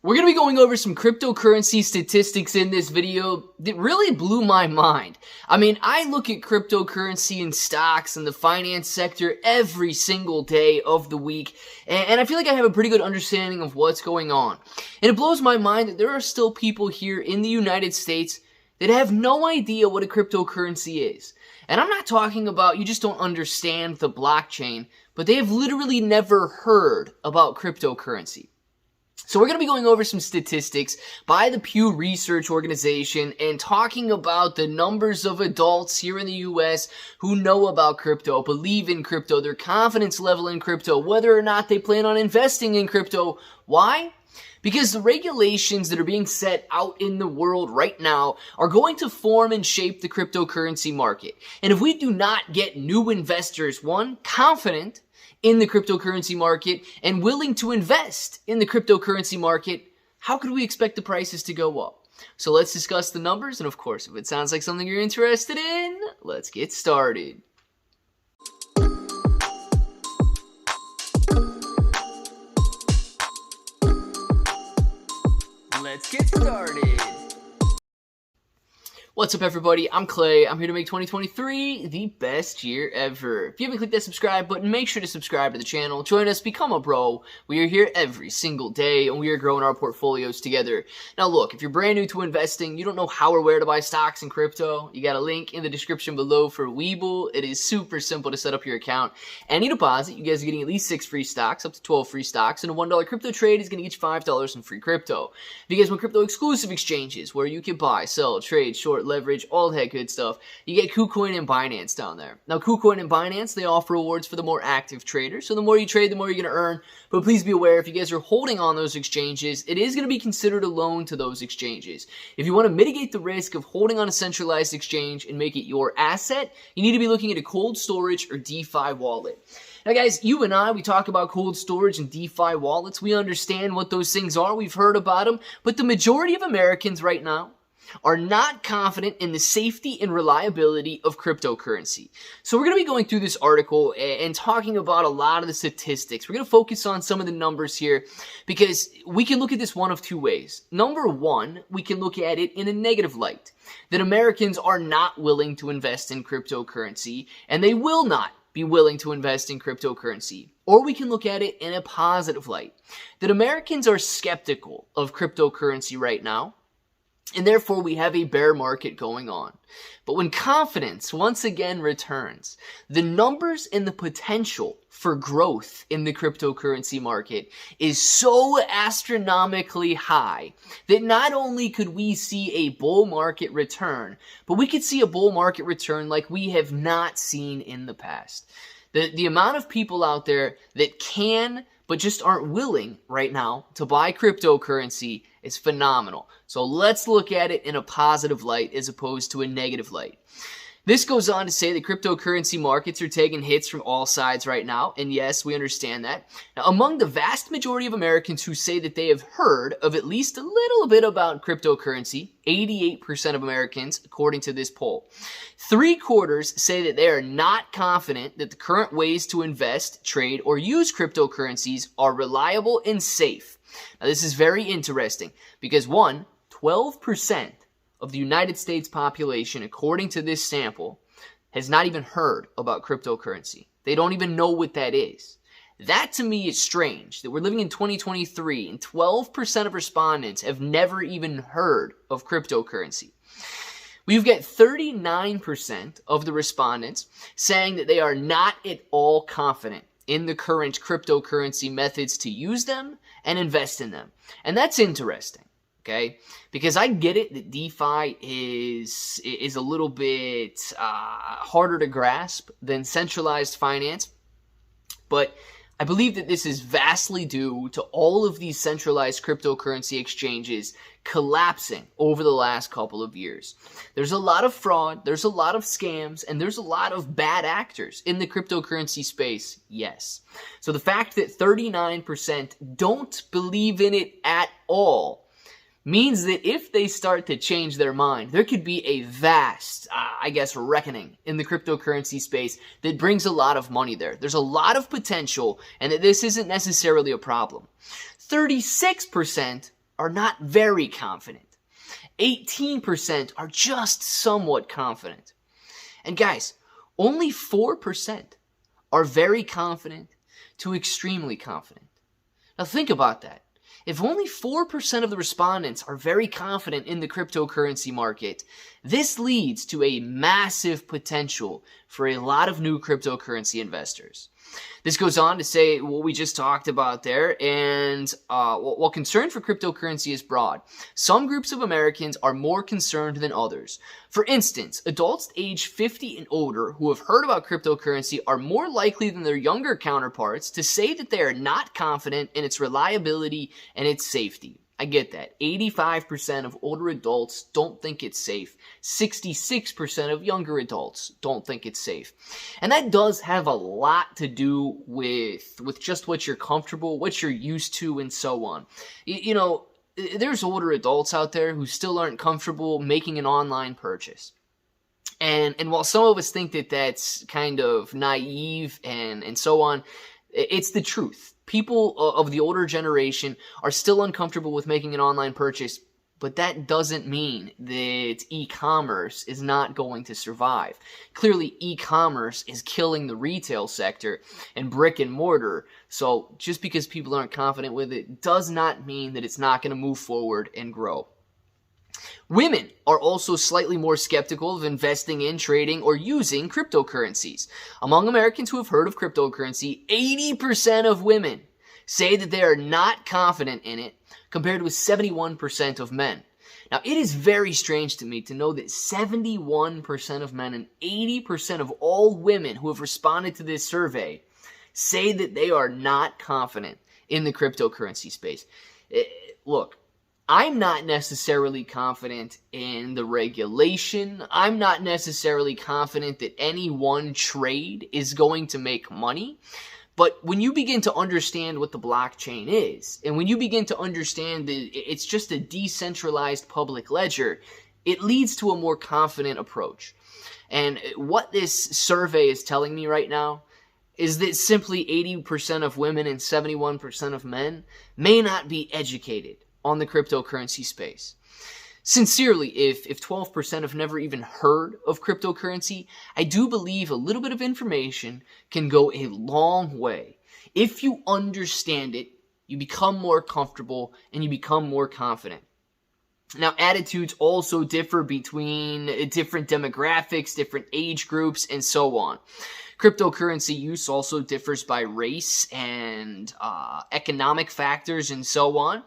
We're going to be going over some cryptocurrency statistics in this video that really blew my mind. I mean, I look at cryptocurrency and stocks and the finance sector every single day of the week, and I feel like I have a pretty good understanding of what's going on. And it blows my mind that there are still people here in the United States that have no idea what a cryptocurrency is. And I'm not talking about you just don't understand the blockchain, but they have literally never heard about cryptocurrency. So we're going to be going over some statistics by the Pew Research Organization and talking about the numbers of adults here in the US who know about crypto, believe in crypto, their confidence level in crypto, whether or not they plan on investing in crypto. Why? Because the regulations that are being set out in the world right now are going to form and shape the cryptocurrency market. And if we do not get new investors, one, confident in the cryptocurrency market and willing to invest in the cryptocurrency market, how could we expect the prices to go up? So let's discuss the numbers, and of course, if it sounds like something you're interested in, let's get started. Let's get started. What's up, everybody? I'm Clay. I'm here to make 2023 the best year ever. If you haven't clicked that subscribe button, make sure to subscribe to the channel. Join us, become a bro. We are here every single day, and we are growing our portfolios together. Now, look, if you're brand new to investing, you don't know how or where to buy stocks and crypto, you got a link in the description below for Webull. It is super simple to set up your account. Any deposit, you guys are getting at least 6 free stocks, up to 12 free stocks, and a $1 crypto trade is going to get you $5 in free crypto. If you guys want crypto exclusive exchanges where you can buy, sell, trade, short, leverage, all that good stuff, you get KuCoin and Binance down there. Now, KuCoin and Binance, they offer rewards for the more active traders. So the more you trade, the more you're going to earn. But please be aware, if you guys are holding on those exchanges, it is going to be considered a loan to those exchanges. If you want to mitigate the risk of holding on a centralized exchange and make it your asset, you need to be looking at a cold storage or DeFi wallet. Now, guys, you and I, we talk about cold storage and DeFi wallets. We understand what those things are. We've heard about them. But the majority of Americans right now are not confident in the safety and reliability of cryptocurrency. So we're going to be going through this article and talking about a lot of the statistics. We're going to focus on some of the numbers here because we can look at this one of two ways. Number one, we can look at it in a negative light, that Americans are not willing to invest in cryptocurrency, and they will not be willing to invest in cryptocurrency. Or we can look at it in a positive light, that Americans are skeptical of cryptocurrency right now, and therefore we have a bear market going on. But when confidence once again returns, the numbers and the potential for growth in the cryptocurrency market is so astronomically high that not only could we see a bull market return, but we could see a bull market return like we have not seen in the past. The amount of people out there that can but just aren't willing right now to buy cryptocurrency is phenomenal. So let's look at it in a positive light as opposed to a negative light. This goes on to say that cryptocurrency markets are taking hits from all sides right now, and yes, we understand that. Now, among the vast majority of Americans who say that they have heard of at least a little bit about cryptocurrency, 88% of Americans, according to this poll, 3/4 say that they are not confident that the current ways to invest, trade, or use cryptocurrencies are reliable and safe. Now, this is very interesting because 12% of the United States population, according to this sample, has not even heard about cryptocurrency. They don't even know what that is. That to me is strange, that we're living in 2023 and 12% of respondents have never even heard of cryptocurrency. We've got 39% of the respondents saying that they are not at all confident in the current cryptocurrency methods to use them and invest in them. And that's interesting. Okay, because I get it that DeFi is a little bit harder to grasp than centralized finance, but I believe that this is vastly due to all of these centralized cryptocurrency exchanges collapsing over the last couple of years. There's a lot of fraud, there's a lot of scams, and there's a lot of bad actors in the cryptocurrency space, yes. So the fact that 39% don't believe in it at all means that if they start to change their mind, there could be a vast, reckoning in the cryptocurrency space that brings a lot of money there. There's a lot of potential, and that this isn't necessarily a problem. 36% are not very confident. 18% are just somewhat confident. And guys, only 4% are very confident to extremely confident. Now think about that. If only 4% of the respondents are very confident in the cryptocurrency market, this leads to a massive potential for a lot of new cryptocurrency investors. This goes on to say what we just talked about there, and while concern for cryptocurrency is broad, some groups of Americans are more concerned than others. For instance, adults aged 50 and older who have heard about cryptocurrency are more likely than their younger counterparts to say that they are not confident in its reliability and its safety. I get that. 85% of older adults don't think it's safe. 66% of younger adults don't think it's safe. And that does have a lot to do with just what you're comfortable, what you're used to, and so on. You know, there's older adults out there who still aren't comfortable making an online purchase. And while some of us think that that's kind of naive and so on, it's the truth. People of the older generation are still uncomfortable with making an online purchase, but that doesn't mean that e-commerce is not going to survive. Clearly, e-commerce is killing the retail sector and brick and mortar, so just because people aren't confident with it does not mean that it's not going to move forward and grow. Women are also slightly more skeptical of investing in, trading, or using cryptocurrencies. Among Americans who have heard of cryptocurrency, 80% of women say that they are not confident in it, compared with 71% of men. Now, it is very strange to me to know that 71% of men and 80% of all women who have responded to this survey say that they are not confident in the cryptocurrency space. Look, I'm not necessarily confident in the regulation. I'm not necessarily confident that any one trade is going to make money. But when you begin to understand what the blockchain is, and when you begin to understand that it's just a decentralized public ledger, it leads to a more confident approach. And what this survey is telling me right now is that simply 80% of women and 71% of men may not be educated on the cryptocurrency space. Sincerely, if 12% have never even heard of cryptocurrency, I do believe a little bit of information can go a long way. If you understand it, you become more comfortable and you become more confident. Now, attitudes also differ between different demographics, different age groups, and so on. Cryptocurrency use also differs by race and economic factors and so on.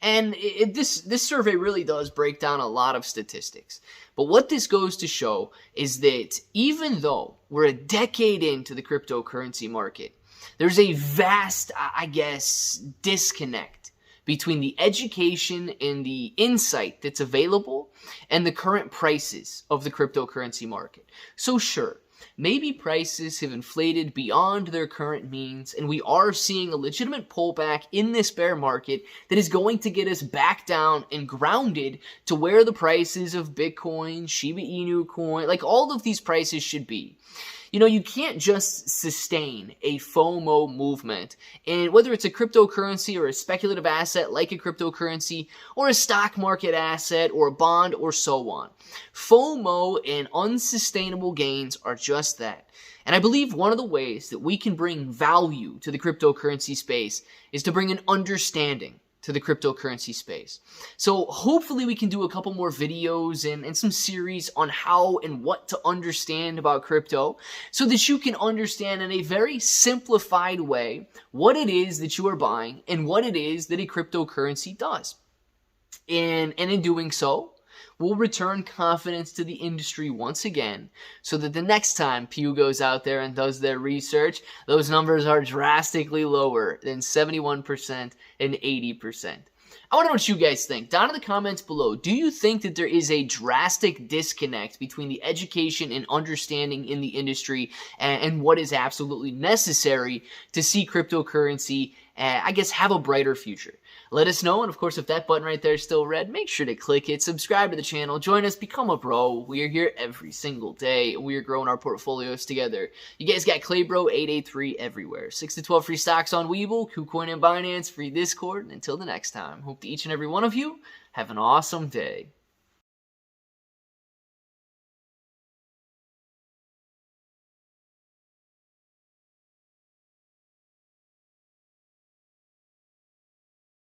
And this survey really does break down a lot of statistics. But what this goes to show is that even though we're a decade into the cryptocurrency market, there's a vast, disconnect between the education and the insight that's available and the current prices of the cryptocurrency market. So sure, maybe prices have inflated beyond their current means, and we are seeing a legitimate pullback in this bear market that is going to get us back down and grounded to where the prices of Bitcoin, Shiba Inu coin, like all of these prices should be. You know, you can't just sustain a FOMO movement, and whether it's a cryptocurrency or a speculative asset like a cryptocurrency, or a stock market asset or a bond or so on. FOMO and unsustainable gains are just that. And I believe one of the ways that we can bring value to the cryptocurrency space is to bring an understanding to the cryptocurrency space. So hopefully we can do a couple more videos and some series on how and what to understand about crypto so that you can understand in a very simplified way what it is that you are buying and what it is that a cryptocurrency does. And in doing so, we'll return confidence to the industry once again so that the next time Pew goes out there and does their research, those numbers are drastically lower than 71% and 80%. I want to know what you guys think. Down in the comments below, do you think that there is a drastic disconnect between the education and understanding in the industry and what is absolutely necessary to see cryptocurrency, have a brighter future? Let us know, and of course, if that button right there is still red, make sure to click it, subscribe to the channel, join us, become a bro. We are here every single day, and we are growing our portfolios together. You guys got Claybro883 everywhere. 6 to 12 free stocks on Webull, KuCoin, and Binance, free Discord, and until the next time, hope to each and every one of you have an awesome day.